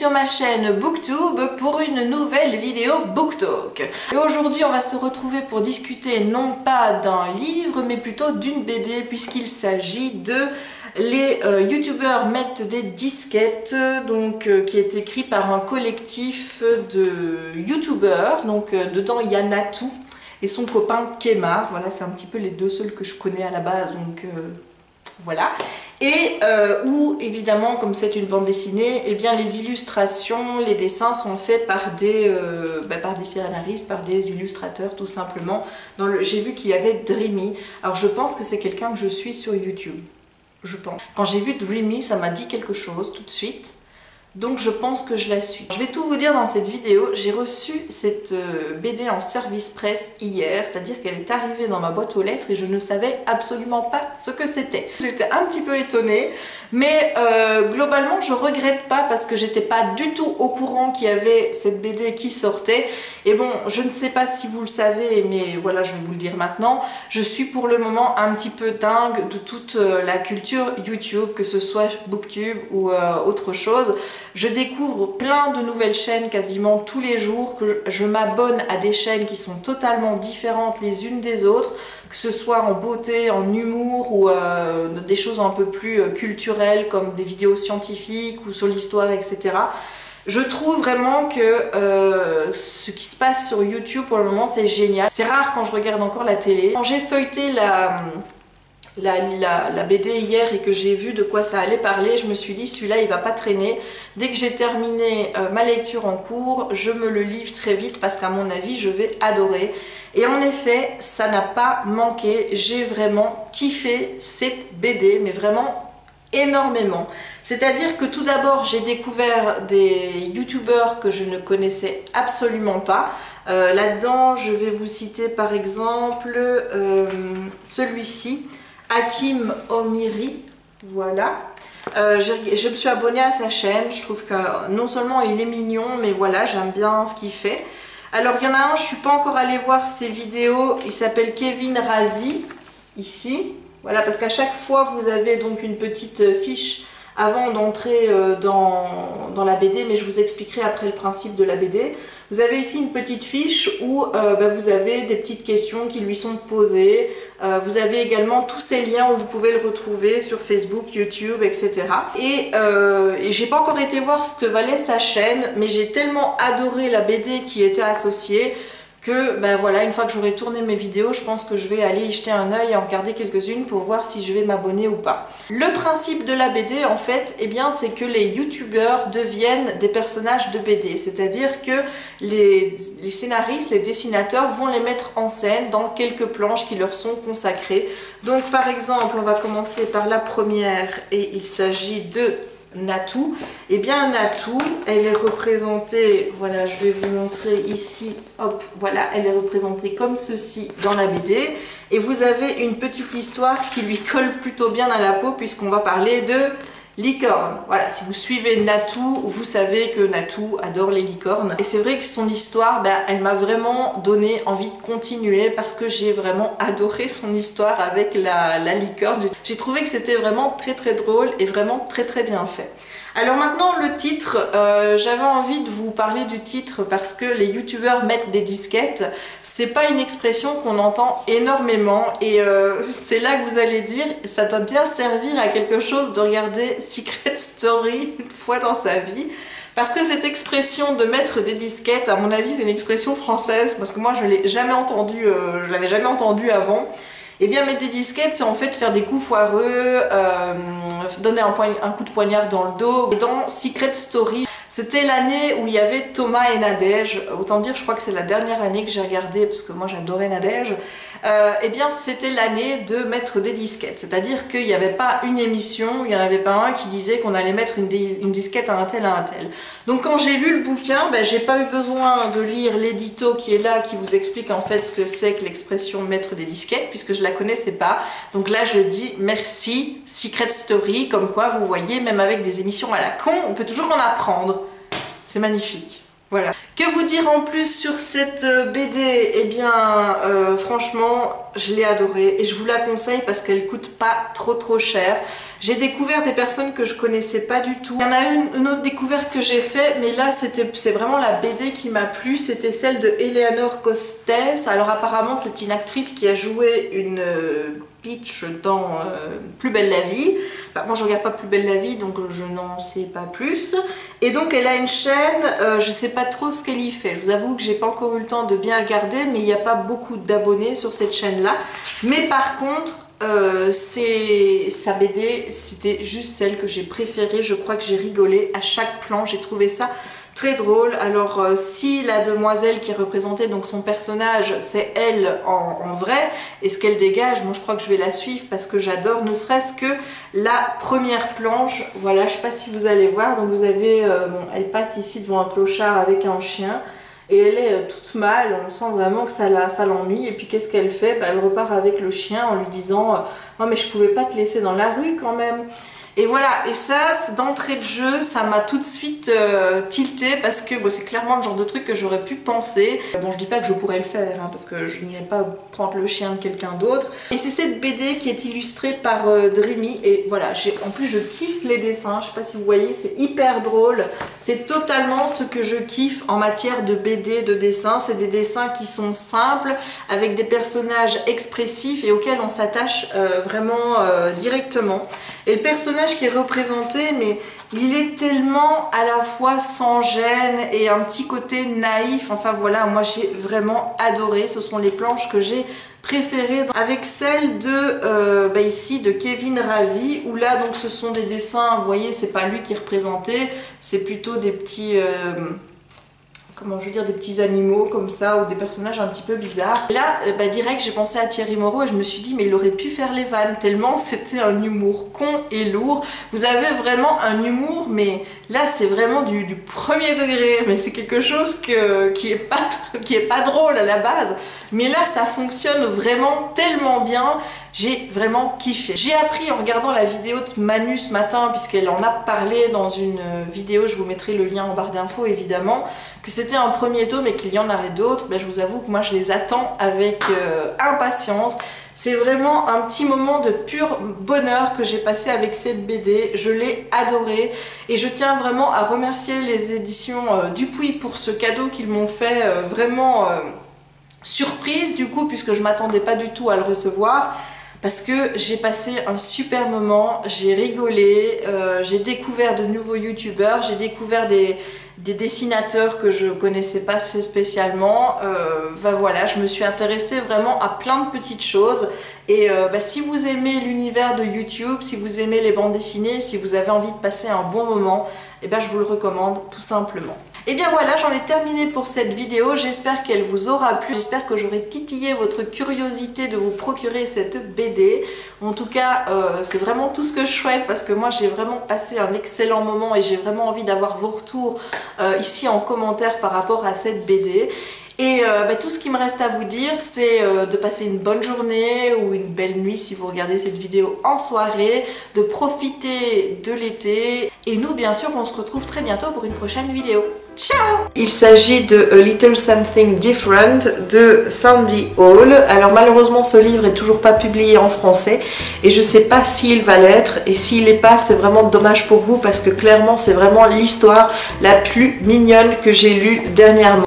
sur ma chaîne Booktube pour une nouvelle vidéo BookTalk. Et aujourd'hui on va se retrouver pour discuter non pas d'un livre mais plutôt d'une BD, puisqu'il s'agit de Les youtubeurs mettent des disquettes, qui est écrit par un collectif de youtubeurs. Dedans il y a Natou et son copain Kemar. Voilà, c'est un petit peu les deux seuls que je connais à la base, voilà. Et où évidemment, comme c'est une bande dessinée, eh bien les illustrations, les dessins sont faits par des scénaristes, par des illustrateurs tout simplement. J'ai vu qu'il y avait Dreamy. Alors je pense que c'est quelqu'un que je suis sur YouTube. Je pense. Quand j'ai vu Dreamy, ça m'a dit quelque chose tout de suite. Donc je pense que je la suis. Je vais tout vous dire dans cette vidéo. J'ai reçu cette BD en service presse hier, c'est-à-dire qu'elle est arrivée dans ma boîte aux lettres et je ne savais absolument pas ce que c'était. J'étais un petit peu étonnée, mais globalement je regrette pas parce que j'étais pas du tout au courant qu'il y avait cette BD qui sortait. Et bon, je ne sais pas si vous le savez, mais voilà, je vais vous le dire maintenant. Je suis pour le moment un petit peu dingue de toute la culture YouTube, que ce soit Booktube ou autre chose. Je découvre plein de nouvelles chaînes quasiment tous les jours, que je m'abonne à des chaînes qui sont totalement différentes les unes des autres, que ce soit en beauté, en humour ou des choses un peu plus culturelles comme des vidéos scientifiques ou sur l'histoire, etc. Je trouve vraiment que ce qui se passe sur YouTube pour le moment c'est génial. C'est rare quand je regarde encore la télé. Quand j'ai feuilleté la BD hier et que j'ai vu de quoi ça allait parler, je me suis dit celui-là il va pas traîner. Dès que j'ai terminé ma lecture en cours, je me le livre très vite parce qu'à mon avis je vais adorer. Et en effet, ça n'a pas manqué. J'ai vraiment kiffé cette BD, mais vraiment énormément. C'est-à-dire que tout d'abord j'ai découvert des youtubeurs que je ne connaissais absolument pas. Là-dedans je vais vous citer par exemple celui-ci, Hakim Omiri, voilà. Je me suis abonnée à sa chaîne. Je trouve que non seulement il est mignon, mais voilà, j'aime bien ce qu'il fait. Alors il y en a un, je ne suis pas encore allée voir ses vidéos, il s'appelle Kevin Razi, ici. Voilà, parce qu'à chaque fois vous avez donc une petite fiche avant d'entrer dans la BD, mais je vous expliquerai après le principe de la BD. Vous avez ici une petite fiche où vous avez des petites questions qui lui sont posées. Vous avez également tous ces liens où vous pouvez le retrouver sur Facebook, YouTube, etc. Et j'ai pas encore été voir ce que valait sa chaîne, mais j'ai tellement adoré la BD qui était associée que voilà, une fois que j'aurai tourné mes vidéos, je pense que je vais aller y jeter un œil et en regarder quelques-unes pour voir si je vais m'abonner ou pas. Le principe de la BD en fait, eh bien c'est que les youtubeurs deviennent des personnages de BD, c'est-à-dire que les scénaristes, les dessinateurs vont les mettre en scène dans quelques planches qui leur sont consacrées. Donc par exemple, on va commencer par la première et il s'agit de Natou. Et bien Natou, elle est représentée, voilà, je vais vous montrer ici, hop, voilà, elle est représentée comme ceci dans la BD. Et vous avez une petite histoire qui lui colle plutôt bien à la peau puisqu'on va parler de licorne. Voilà, si vous suivez Natou, vous savez que Natou adore les licornes. Et c'est vrai que son histoire, elle m'a vraiment donné envie de continuer parce que j'ai vraiment adoré son histoire avec la licorne. J'ai trouvé que c'était vraiment très très drôle et vraiment très très bien fait. Alors maintenant le titre, j'avais envie de vous parler du titre parce que les youtubeurs mettent des disquettes. C'est pas une expression qu'on entend énormément et c'est là que vous allez dire ça doit bien servir à quelque chose de regarder Secret Story une fois dans sa vie. Parce que cette expression de mettre des disquettes, à mon avis c'est une expression française parce que moi je l'ai jamais entendue, je l'avais jamais entendue avant. Et bien mettre des disquettes, c'est en fait faire des coups foireux, donner un coup de poignard dans le dos. Et dans Secret Story, c'était l'année où il y avait Thomas et Nadège. Autant dire, je crois que c'est la dernière année que j'ai regardé parce que moi j'adorais Nadège. Et bien c'était l'année de mettre des disquettes. C'est-à-dire qu'il n'y avait pas une émission, il n'y en avait pas un qui disait qu'on allait mettre une disquette à un tel, à un tel. Donc quand j'ai lu le bouquin, j'ai pas eu besoin de lire l'édito qui est là, qui vous explique en fait ce que c'est que l'expression mettre des disquettes, puisque je la connaissais pas. Donc là je dis merci Secret Story, comme quoi vous voyez, même avec des émissions à la con, on peut toujours en apprendre. C'est magnifique. Voilà. Que vous dire en plus sur cette BD? Eh bien, franchement, je l'ai adorée et je vous la conseille parce qu'elle coûte pas trop cher. J'ai découvert des personnes que je connaissais pas du tout. Il y en a une autre découverte que j'ai fait, mais là c'est vraiment la BD qui m'a plu. C'était celle de Eleanor Costes. Alors apparemment c'est une actrice qui a joué une Peach dans Plus belle la vie. Enfin, moi je regarde pas Plus belle la vie, donc je n'en sais pas plus. Et donc elle a une chaîne, je sais pas trop ce qu'elle y fait. Je vous avoue que j'ai pas encore eu le temps de bien regarder, mais il n'y a pas beaucoup d'abonnés sur cette chaîne là. Mais par contre sa BD, c'était juste celle que j'ai préférée. Je crois que j'ai rigolé à chaque plan, j'ai trouvé ça très drôle. Alors si la demoiselle qui est représentée, donc son personnage, c'est elle en vrai, et ce qu'elle dégage, moi je crois que je vais la suivre parce que j'adore, ne serait-ce que la première planche. Voilà, je sais pas si vous allez voir, donc vous avez, bon, elle passe ici devant un clochard avec un chien. Et elle est toute mal, on sent vraiment que ça l'ennuie. Et puis qu'est-ce qu'elle fait? Elle repart avec le chien en lui disant « Oh mais je pouvais pas te laisser dans la rue quand même ». Et voilà, et ça, d'entrée de jeu, ça m'a tout de suite tilté parce que bon, c'est clairement le genre de truc que j'aurais pu penser. Bon, je dis pas que je pourrais le faire, hein, parce que je n'irai pas prendre le chien de quelqu'un d'autre. Et c'est cette BD qui est illustrée par Dreamy. Et voilà, en plus je kiffe les dessins, je sais pas si vous voyez, c'est hyper drôle. C'est totalement ce que je kiffe en matière de BD, de dessin. C'est des dessins qui sont simples, avec des personnages expressifs et auxquels on s'attache vraiment directement. Et le personnage qui est représenté, mais il est tellement à la fois sans gêne et un petit côté naïf. Enfin voilà, moi j'ai vraiment adoré. Ce sont les planches que j'ai préférées, avec celle de ici de Kevin Razi, où là donc ce sont des dessins, vous voyez, c'est pas lui qui est représenté, c'est plutôt des petits comment je veux dire, des petits animaux comme ça, ou des personnages un petit peu bizarres. Et là, direct, j'ai pensé à Thierry Moreau et je me suis dit, mais il aurait pu faire les vannes, tellement c'était un humour con et lourd. Vous avez vraiment un humour, mais là, c'est vraiment du premier degré. Mais c'est quelque chose qui est pas drôle à la base. Mais là, ça fonctionne vraiment tellement bien. J'ai vraiment kiffé. J'ai appris en regardant la vidéo de Manu ce matin, puisqu'elle en a parlé dans une vidéo, je vous mettrai le lien en barre d'infos évidemment, que c'était un premier tome et qu'il y en aurait d'autres. Je vous avoue que moi je les attends avec impatience. C'est vraiment un petit moment de pur bonheur que j'ai passé avec cette BD. Je l'ai adorée et je tiens vraiment à remercier les éditions Dupuis pour ce cadeau qu'ils m'ont fait vraiment surprise du coup, puisque je m'attendais pas du tout à le recevoir. Parce que j'ai passé un super moment, j'ai rigolé, j'ai découvert de nouveaux youtubeurs, j'ai découvert des dessinateurs que je connaissais pas spécialement. Voilà, je me suis intéressée vraiment à plein de petites choses. Et si vous aimez l'univers de YouTube, si vous aimez les bandes dessinées, si vous avez envie de passer un bon moment, je vous le recommande tout simplement. Et bien voilà, j'en ai terminé pour cette vidéo, j'espère qu'elle vous aura plu, j'espère que j'aurai titillé votre curiosité de vous procurer cette BD. En tout cas, c'est vraiment tout ce que je souhaite parce que moi j'ai vraiment passé un excellent moment et j'ai vraiment envie d'avoir vos retours ici en commentaire par rapport à cette BD. Et tout ce qui me reste à vous dire, c'est de passer une bonne journée ou une belle nuit si vous regardez cette vidéo en soirée, de profiter de l'été. Et nous, bien sûr, on se retrouve très bientôt pour une prochaine vidéo. Ciao! Il s'agit de A Little Something Different de Sandy Hall. Alors malheureusement, ce livre est toujours pas publié en français et je sais pas s'il va l'être. Et s'il n'est pas, c'est vraiment dommage pour vous parce que clairement, c'est vraiment l'histoire la plus mignonne que j'ai lue dernièrement.